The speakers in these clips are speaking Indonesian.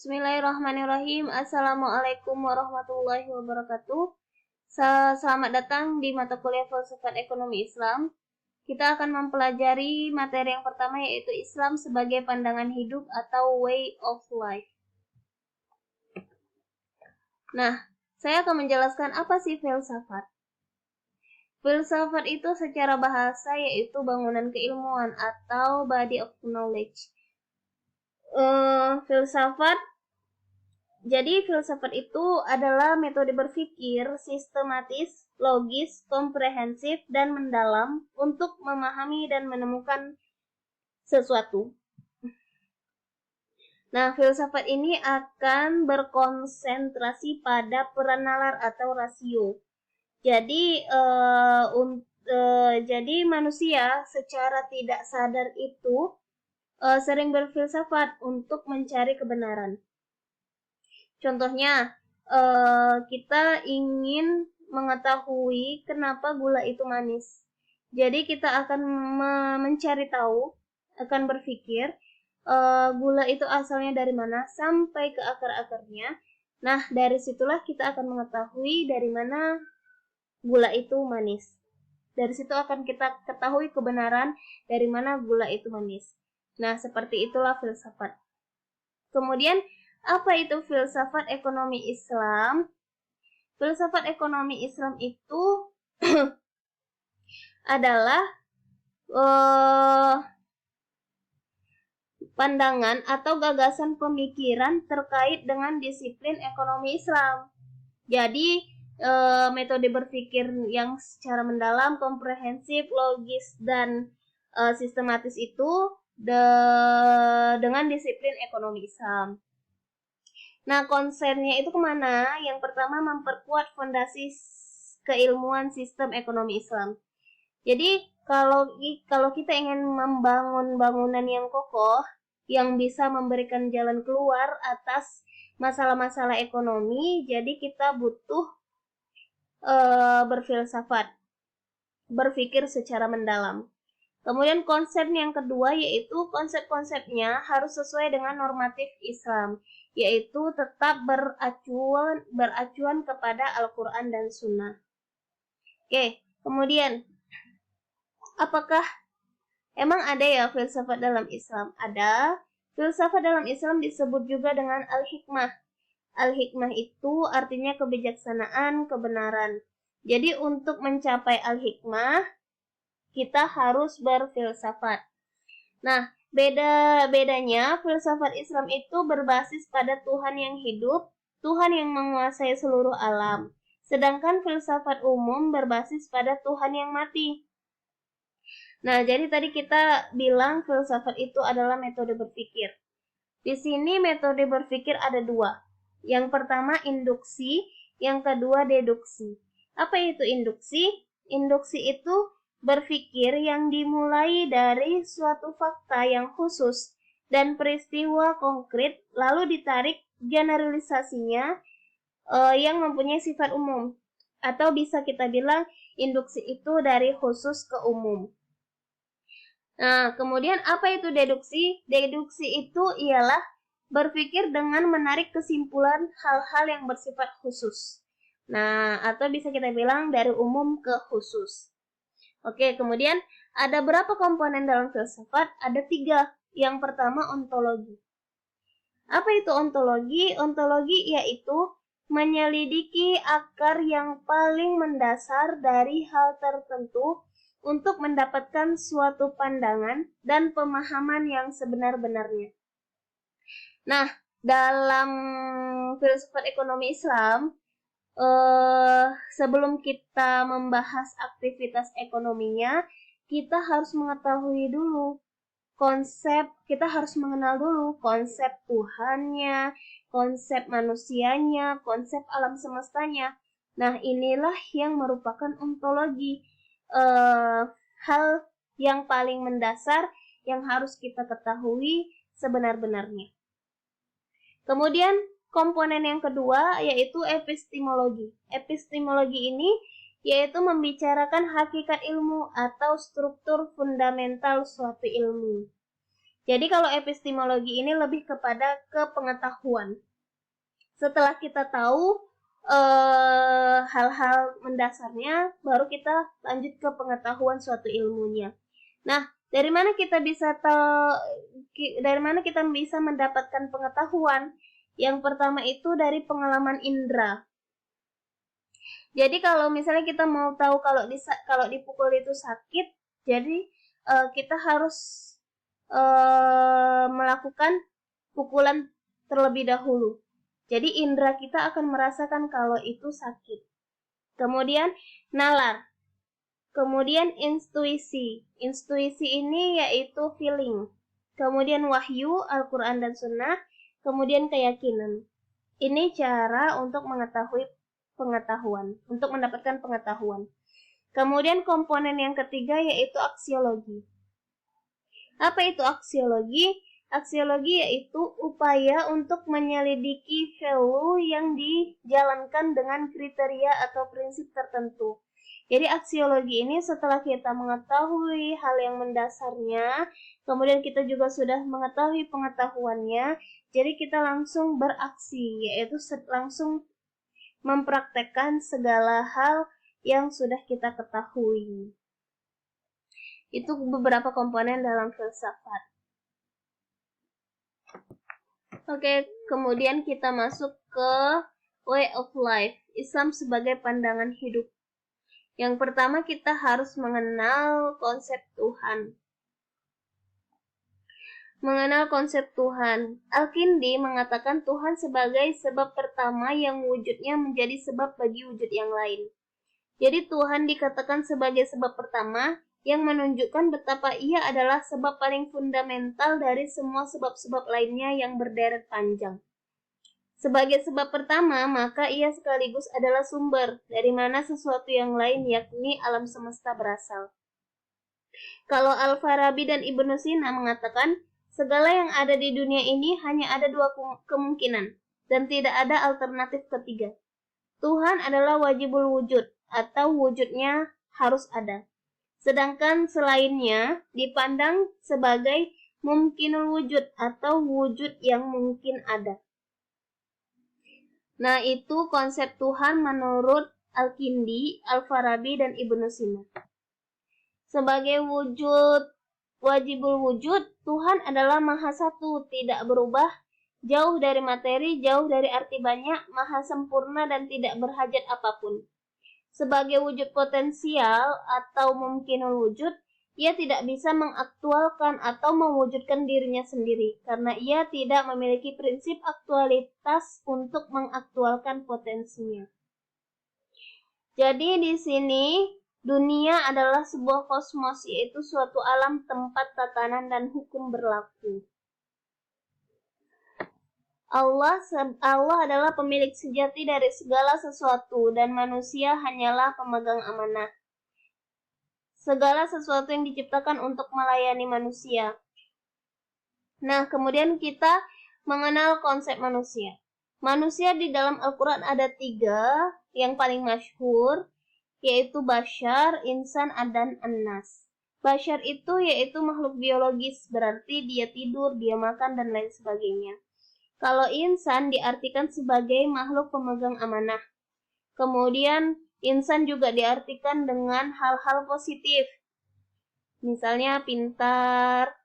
Bismillahirrahmanirrahim. Assalamualaikum warahmatullahi wabarakatuh. Selamat datang di mata kuliah Filsafat Ekonomi Islam. Kita akan mempelajari materi yang pertama, yaitu Islam sebagai pandangan hidup atau way of life. Nah, saya akan menjelaskan apa sih filsafat. Filsafat itu secara bahasa yaitu bangunan keilmuan atau body of knowledge. Jadi filsafat itu adalah metode berpikir sistematis, logis, komprehensif, dan mendalam untuk memahami dan menemukan sesuatu. Nah, filsafat ini akan berkonsentrasi pada peran nalar atau rasio. Jadi manusia secara tidak sadar itu sering berfilsafat untuk mencari kebenaran. Contohnya, kita ingin mengetahui kenapa gula itu manis. Jadi kita akan mencari tahu, akan berpikir gula itu asalnya dari mana sampai ke akar-akarnya. Nah, dari situlah kita akan mengetahui dari mana gula itu manis. Dari situ akan kita ketahui kebenaran dari mana gula itu manis. Nah, seperti itulah filsafat. Kemudian, apa itu filsafat ekonomi Islam? Filsafat ekonomi Islam itu adalah pandangan atau gagasan pemikiran terkait dengan disiplin ekonomi Islam. Jadi, metode berpikir yang secara mendalam, komprehensif, logis, dan sistematis itu dengan disiplin ekonomi Islam. Nah, konsennya itu kemana? Yang pertama, memperkuat fondasi keilmuan sistem ekonomi Islam. Jadi, kalau kita ingin membangun bangunan yang kokoh, yang bisa memberikan jalan keluar atas masalah-masalah ekonomi, jadi kita butuh berfilsafat, berpikir secara mendalam. Kemudian konsep yang kedua yaitu konsep-konsepnya harus sesuai dengan normatif Islam, yaitu tetap beracuan kepada Al-Quran dan Sunnah. Oke, kemudian apakah emang ada ya filsafat dalam Islam? Ada. Filsafat dalam Islam disebut juga dengan al-hikmah. Al-hikmah itu artinya kebijaksanaan, kebenaran. Jadi untuk mencapai al-hikmah, kita harus berfilsafat. Nah, bedanya filsafat Islam itu berbasis pada Tuhan yang hidup, Tuhan yang menguasai seluruh alam. Sedangkan filsafat umum berbasis pada Tuhan yang mati. Nah, jadi tadi kita bilang filsafat itu adalah metode berpikir. Di sini metode berpikir ada dua. Yang pertama induksi, yang kedua deduksi. Apa itu induksi? Induksi itu berpikir yang dimulai dari suatu fakta yang khusus dan peristiwa konkret, lalu ditarik generalisasinya yang mempunyai sifat umum. Atau bisa kita bilang induksi itu dari khusus ke umum. Nah, kemudian apa itu deduksi? Deduksi itu ialah berpikir dengan menarik kesimpulan hal-hal yang bersifat khusus. Nah, atau bisa kita bilang dari umum ke khusus. Oke, kemudian ada berapa komponen dalam filsafat? Ada 3. Yang pertama ontologi. Apa itu ontologi? Ontologi yaitu menyelidiki akar yang paling mendasar dari hal tertentu untuk mendapatkan suatu pandangan dan pemahaman yang sebenar-benarnya. Nah, dalam filsafat ekonomi Islam, sebelum kita membahas aktivitas ekonominya, kita harus mengetahui dulu kita harus mengenal dulu konsep Tuhannya, konsep manusianya, konsep alam semestanya. Nah, inilah yang merupakan ontologi, hal yang paling mendasar yang harus kita ketahui sebenar-benarnya. Kemudian komponen yang kedua yaitu epistemologi. Epistemologi ini yaitu membicarakan hakikat ilmu atau struktur fundamental suatu ilmu. Jadi kalau epistemologi ini lebih kepada kepengetahuan. Setelah kita tahu hal-hal mendasarnya, baru kita lanjut ke pengetahuan suatu ilmunya. Nah, dari mana kita bisa mendapatkan pengetahuan? Yang pertama itu dari pengalaman indera. Jadi kalau misalnya kita mau tahu kalau dipukul itu sakit, jadi kita harus melakukan pukulan terlebih dahulu. Jadi indera kita akan merasakan kalau itu sakit. Kemudian nalar. Kemudian intuisi. Intuisi ini yaitu feeling. Kemudian wahyu, Al-Quran dan Sunnah. Kemudian keyakinan. Ini cara untuk mengetahui pengetahuan, untuk mendapatkan pengetahuan. Kemudian komponen yang ketiga yaitu aksiologi. Apa itu aksiologi? Aksiologi yaitu upaya untuk menyelidiki value yang dijalankan dengan kriteria atau prinsip tertentu. Jadi aksiologi ini setelah kita mengetahui hal yang mendasarnya, kemudian kita juga sudah mengetahui pengetahuannya, jadi kita langsung beraksi, yaitu langsung mempraktekkan segala hal yang sudah kita ketahui. Itu beberapa komponen dalam filsafat. Oke, kemudian kita masuk ke way of life, Islam sebagai pandangan hidup. Yang pertama kita harus mengenal konsep Tuhan. Mengenal konsep Tuhan. Al-Kindi mengatakan Tuhan sebagai sebab pertama yang wujudnya menjadi sebab bagi wujud yang lain. Jadi Tuhan dikatakan sebagai sebab pertama yang menunjukkan betapa ia adalah sebab paling fundamental dari semua sebab-sebab lainnya yang berderet panjang. Sebagai sebab pertama, maka ia sekaligus adalah sumber dari mana sesuatu yang lain, yakni alam semesta berasal. Kalau Al-Farabi dan Ibnu Sina mengatakan, segala yang ada di dunia ini hanya ada dua kemungkinan, dan tidak ada alternatif ketiga. Tuhan adalah wajibul wujud, atau wujudnya harus ada. Sedangkan selainnya dipandang sebagai mungkinul wujud atau wujud yang mungkin ada. Nah, itu konsep Tuhan menurut Al-Kindi, Al-Farabi, dan Ibnu Sina. Sebagai wajibul wujud, Tuhan adalah Maha Satu, tidak berubah, jauh dari materi, jauh dari arti banyak, maha sempurna dan tidak berhajat apapun. Sebagai wujud potensial atau mungkinul wujud, ia tidak bisa mengaktualkan atau mewujudkan dirinya sendiri, karena ia tidak memiliki prinsip aktualitas untuk mengaktualkan potensinya. Jadi di sini, dunia adalah sebuah kosmos, yaitu suatu alam tempat tatanan dan hukum berlaku. Allah adalah pemilik sejati dari segala sesuatu dan manusia hanyalah pemegang amanah. Segala sesuatu yang diciptakan untuk melayani manusia. Nah, kemudian kita mengenal konsep manusia. Manusia di dalam Al-Quran ada 3 yang paling masyhur, yaitu Bashar, Insan, dan An-Nas. Bashar itu yaitu makhluk biologis, berarti dia tidur, dia makan, dan lain sebagainya. Kalau insan diartikan sebagai makhluk pemegang amanah. Kemudian insan juga diartikan dengan hal-hal positif. Misalnya pintar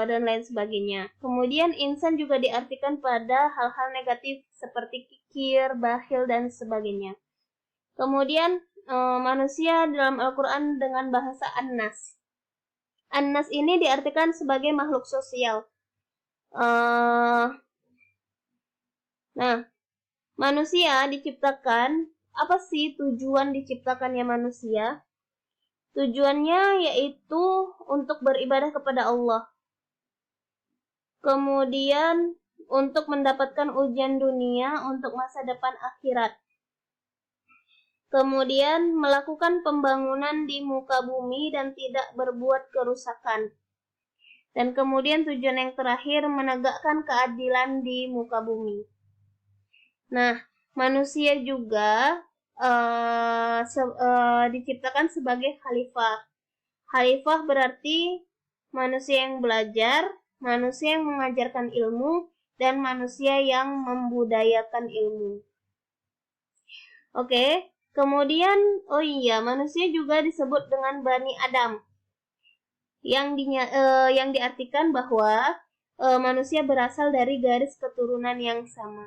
dan lain sebagainya. Kemudian insan juga diartikan pada hal-hal negatif seperti kikir, bakhil, dan sebagainya. Kemudian manusia dalam Al-Quran dengan bahasa An-Nas. An-Nas ini diartikan sebagai makhluk sosial. Nah, manusia diciptakan, apa sih tujuan diciptakannya manusia? Tujuannya yaitu untuk beribadah kepada Allah. Kemudian untuk mendapatkan ujian dunia untuk masa depan akhirat. Kemudian melakukan pembangunan di muka bumi dan tidak berbuat kerusakan. Dan kemudian tujuan yang terakhir menegakkan keadilan di muka bumi. Nah, manusia juga diciptakan sebagai khalifah. Khalifah berarti manusia yang belajar, manusia yang mengajarkan ilmu, dan manusia yang membudayakan ilmu. Oke, kemudian manusia juga disebut dengan Bani Adam, yang diartikan bahwa manusia berasal dari garis keturunan yang sama.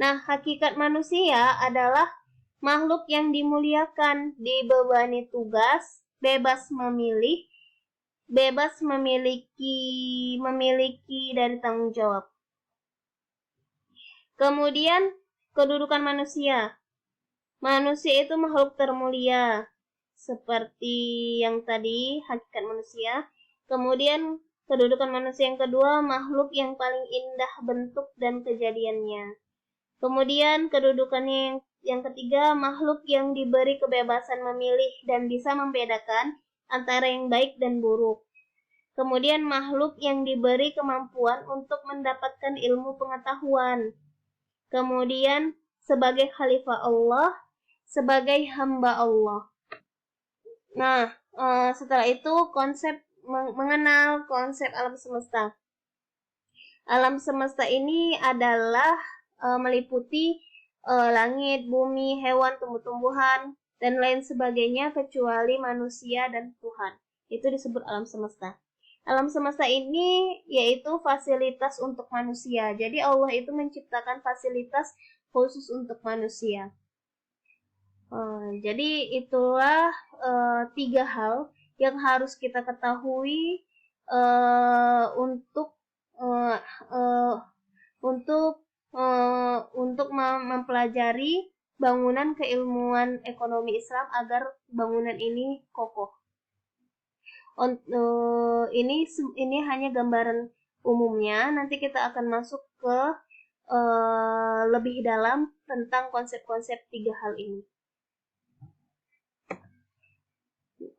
Nah, hakikat manusia adalah makhluk yang dimuliakan, dibebani tugas, bebas memiliki dari tanggung jawab. Kemudian kedudukan manusia. Manusia itu makhluk termulia, seperti yang tadi hakikat manusia. Kemudian kedudukan manusia yang kedua, makhluk yang paling indah bentuk dan kejadiannya. Kemudian kedudukannya yang ketiga, makhluk yang diberi kebebasan memilih dan bisa membedakan antara yang baik dan buruk. Kemudian makhluk yang diberi kemampuan untuk mendapatkan ilmu pengetahuan. Kemudian sebagai khalifah Allah, sebagai hamba Allah. Nah, setelah itu mengenal konsep alam semesta. Alam semesta ini adalah meliputi langit, bumi, hewan, tumbuh-tumbuhan, dan lain sebagainya kecuali manusia dan Tuhan. Itu disebut alam semesta. Alam semesta ini yaitu fasilitas untuk manusia. Jadi Allah itu menciptakan fasilitas khusus untuk manusia. Jadi itulah 3 hal yang harus kita ketahui untuk mempelajari bangunan keilmuan ekonomi Islam agar bangunan ini kokoh. Ini hanya gambaran umumnya. Nanti kita akan masuk ke lebih dalam tentang konsep-konsep 3 hal ini.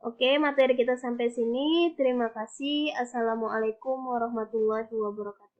Oke, materi kita sampai sini. Terima kasih. Assalamualaikum warahmatullahi wabarakatuh.